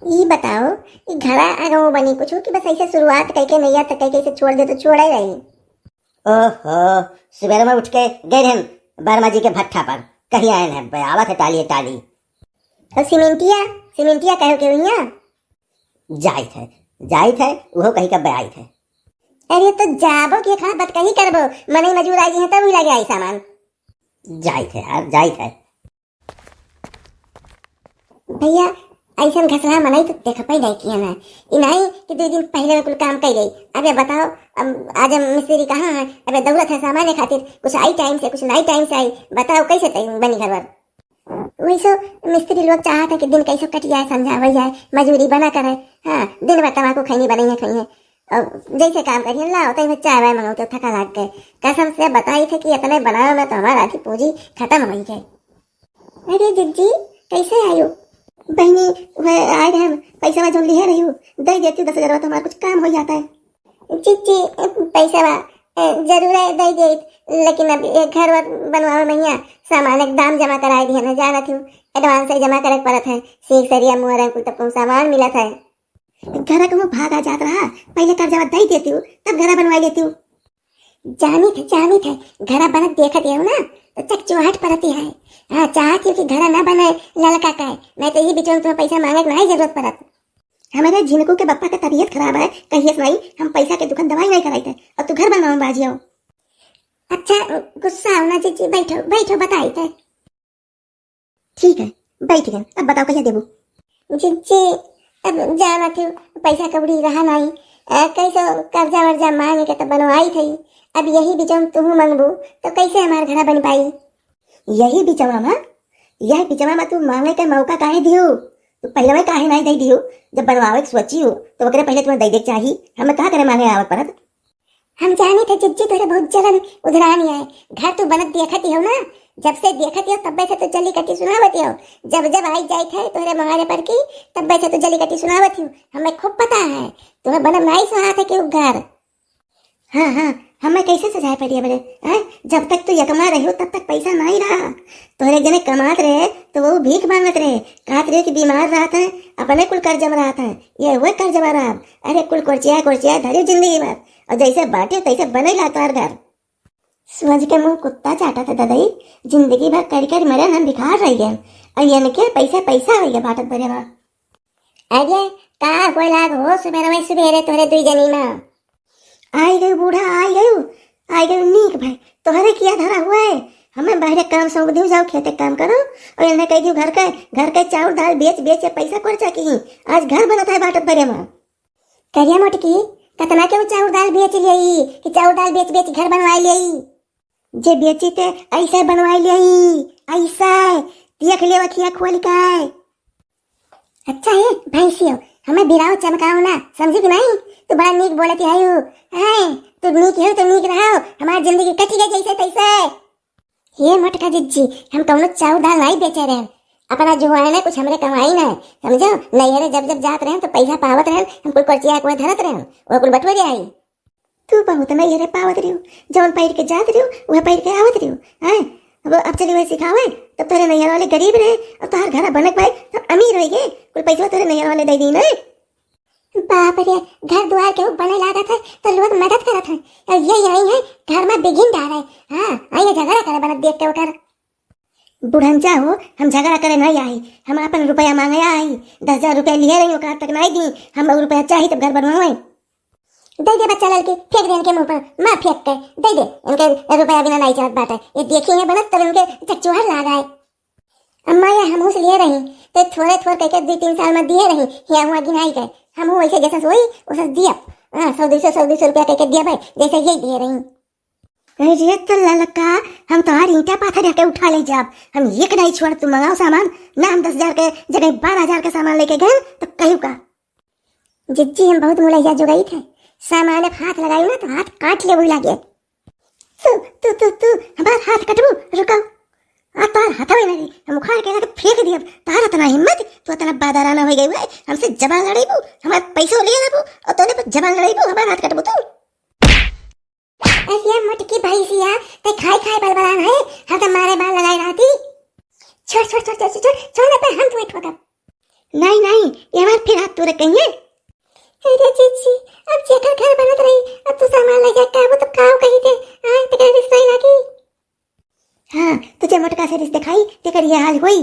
ये बताओ कि घड़ा आगे बनी कुछ हो कि बस ऐसे शुरुआत करके नैया तक करके इसे छोड़ दे तो छोड़ा ही रही। ओहो, सुबह में उठ के गए हम बर्मा जी के भट्ठा पर। कहीं आए हैं आवत है टाली टाली। और सीमेंटिया सीमेंटिया कहो के भैया जाइत है वो कहीं का बयाई थे। अरे तो जाबो के खा बत कहीं करबो मने मजूर आई है तब ही लगे आई सामान जाइत है यार जाइत है। भैया ऐसा घसरा मनाई तो देख पाई नहीं किया ना इनाई कि 2 दिन पहले में कुल काम कर गई। अबे बताओ आज हम मिस्त्री कहाँ है। अबे दौलत है सामान खातिर कुछ आई टाइम से कुछ नहीं टाइम से आई। बताओ कैसे बनी घर बार। वैसे मिस्त्री लोग चाहते कि दिन कैसे कट जाए समझावा जाए मजूरी बना करे। हाँ दिन भर तमाकू खैनी बनाई है और जैसे काम करिए लाओ तो चाय वाय मंगाओ तो थका लाग गए। कसम से बताई थे कि इतने बनाओ में तो हमारा आधी पूंजी खत्म हो गई। अरे जिज्जी कैसे आयो बहनी वह आए हम पैसा जो लिए रही हूँ दे देती हूँ 10,000 तो हमारा कुछ काम हो जाता है। चिच्ची पैसा जरूर है दे दे लेकिन अब घर बनवाओ मैया सामान एक दाम जमा कराए दिया ना जाना थी एडवांस से जमा करे पड़त है सीख सरिया मुहर कुल तब सामान मिला था। घर को भागा जात रहा पहले कर्जा दे देती हूँ तब घर बनवा लेती हूँ। जानी थे घर बनत देखत है ना तो चकचुहाट पड़ती है। हाँ चाहती हूँ कि घर ना बने ललका का है नहीं तो ये बीचों तुम्हें पैसा मांगे नहीं जरूरत पड़त। हमारे झिनकू के बप्पा का तबीयत खराब है कहिए सुनाई हम पैसा के दुकान दवाई नहीं कराई थे और तू घर बनवाओ बाजी आओ। अच्छा गुस्सा होना जीजी बैठो बैठो बताई थे। ठीक है बैठ गए अब बताओ कैसे देबू। जीजी अब जाना थी पैसा कबड़ी रहा नहीं कैसे कर्जा वर्जा मांगे के तो बनवाई थी। अब यही बीचों तुम मंगबू तो कैसे हमारा घर बन पाई। यही बिचवा में तू मांगे के मौका काहे दियो। तो पहले में काहे नहीं दे दियो जब बनवावे के सोची हो तो ओकरे पहले तुम्हें दे दे चाहिए हमें कहा करे मांगे आवत परत। हम जाने थे जिज्जी तोरे बहुत जलन उधरानी है घर तू बनत देखती हो ना जब से देखती हो तब से तो जल्दी कटी सुनावती हो जब जब आई जाए थे तोरे मंगाने पर की तब से तो जल्दी कटी सुनावती हूँ हमें खूब पता है तुम्हें बनम नहीं सुहा था कि घर। हाँ हमें कैसे सजाए पड़ी बड़े जब तक तू यकमा रही हो तब तक पैसा नहीं रहा तोरे जने कमात रहे तो वो भीख मांगत रहे कहत रहे कि बीमार रहा था अपने कुल कर्ज में रहा था ये वो कर्ज में रहा। अरे कुल कुर्चिया धरी जिंदगी भर और जैसे बांटे तैसे बनेगा तार घर। सूरज के मुंह कुत्ता चाटा था दादाई जिंदगी भर कर मरे हम भिखार रह गए और ये क्या पैसा हो गया बाटत भरे बा। अरे कहा कोई लाग हो सुबेरे तोरे 2 जनी में आई गई बूढ़ा आई गई नीक भाई तोहरे किया धरा हुआ है हमें बाहर काम सौंप दियो जाओ खेते काम करो और इन्हें कह दियो घर के चाउर दाल बेच पैसा खर्चा की आज घर बनता है बाटत भरे में। करिया मोटकी कतना के चाउर दाल बेच लियई कि चाउर दाल बेच घर बनवा लियई जे बेची ते ऐसा बनवा लियई ऐसा देख ले वखिया खोल का। अच्छा है भैंसियो हमें बिराओ चमकाओ ना समझी कि नहीं तू बड़ा नीक बोलती है तू नीक हो तो नीक रहो हमारी जिंदगी कटी गई जैसे तैसे। ये मटका जिज्जी हम कौनो चाउर दाल नहीं बेचे रहे अपना जो है ना कुछ हमरे कमाई ना समझो नैहरे जब जात रहे तो पैसा पावत रहे हम कुल पर्चिया को धरत रहे वो कुल बटवरे आई। तू बहुत नैहरे पावत रही जौन पैर के जात रही वह पैर के आवत रही अब चली वही सिखावे तब तोरे नैहर वाले गरीब रहे और तोहर घर बनक पाए तब अमीर हो गए कुल पैसा तोरे नैहर वाले दे दी ना। बाप रे घर द्वार के बने लागत है तो लोग मदद करत है और ये यही है घर में बिगिन डाल है। हाँ आइए झगड़ा करे बनत देख के उठर बुढ़ंचा हो हम झगड़ा करे नहीं आई हम अपन रुपया मांगे आई 10,000 रुपया लिए रही हूँ तक नहीं दी हम रुपया चाहिए तब घर बनवाए। दे दे बच्चा लड़की फेंक दे इनके मुंह पर माँ फेंक कर दे दे इनके रुपया बिना नहीं चलत बात है ये देखेंगे बनत तब इनके चकचुहर लागा है। अम्मा ये हम से लिए रही तो थोड़े करके 2-3 साल में दिए रही यहाँ हुआ गिनाई गए हम वैसे जैसा सोई वैसा दिया 100-200 रुपया करके दिया भाई जैसे यही दिए रही। अरे तो ललका हम तुम्हारी ईंटा पाथर के उठा ले जाब हम एक नहीं छोड़ तू मंगाओ सामान ना हम 10,000 के जगह 12,000 का सामान लेके गए तो कहू का। जिज्जी हम बहुत मुलैया जो गई थे सामान हाथ लगाई ना तो हाथ काट ले वही लगे तू हमारा हाथ कटबू रुको तार हथवे नहीं हम उखाड़ के लगे फेंक दिया तार इतना हिम्मत तो इतना बादाराना हो गई है हमसे जबान लड़ाईबू हमारे पैसे ले लेबू और तोने पर जबान लड़ाईबू हमारा हाथ कटबू तू। अरे मटकी भैंसिया ते खाई बलबलान है हम तो मारे बाल लगाई रहती छोड़ ना पे हम तुम्हें ठोकर नहीं नहीं, ये हमारे फिर हाथ तोड़े कहिए। अरे जीजी, अब जेकर घर बनत रही, अब तू सामान ले जा का वो तो काव कही थे, हां तेरे रिश्ते लगी। हाँ, तुझे मोटका से रिश्ते खाई तेकर ये हाल हुई।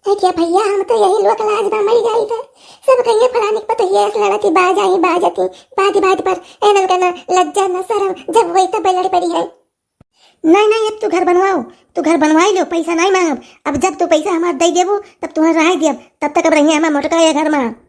है क्या भैया, हम तो यही लोग लाज में मर गई थे। सब कहिए फलाने को तो ये लड़की बाज आई बाजती बात पर एनल का न लज्जा न शर्म, जब वही तब लड़ी पड़ी है। नहीं नहीं, अब तू घर बनवाओ, तू घर बनवाई लो, पैसा नहीं मांगब। अब जब तू पैसा हमार दे देबो तब तुम्हारा रह देब, तब तक अब रहिए हमार मोटका ये घर में।